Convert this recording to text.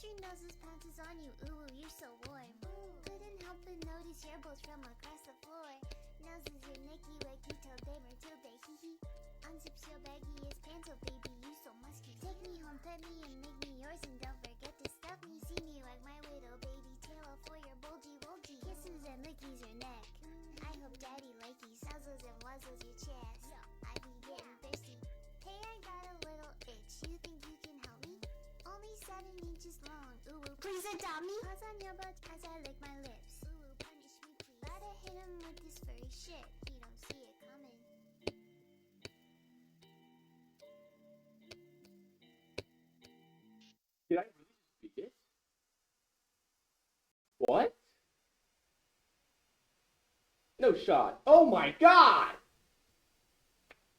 your noses pounces on you, ooh, you're so warm. Couldn't help but notice your bolts from across the floor. Noses your Nicky like you told Dave Matilda, hee hee. Unzips your baggiest pants, oh baby, you so musky. Take me home, pet me, and make me yours, and don't forget to stuff me. See me like my little baby tail for your bulgy bulgy. Kisses and lickies your neck. I hope daddy likey nuzzles and wuzzles your chest. I be getting thirsty. Hey, I got a little itch. You think you can help me? Only 7 inches long. Ooh, please adopt me. Paws on your butt as I lick my lips. Ooh, punish me please. Gotta hit him with this furry shit. He don't see it coming. Did I really just beat it? What? No shot. Oh my god!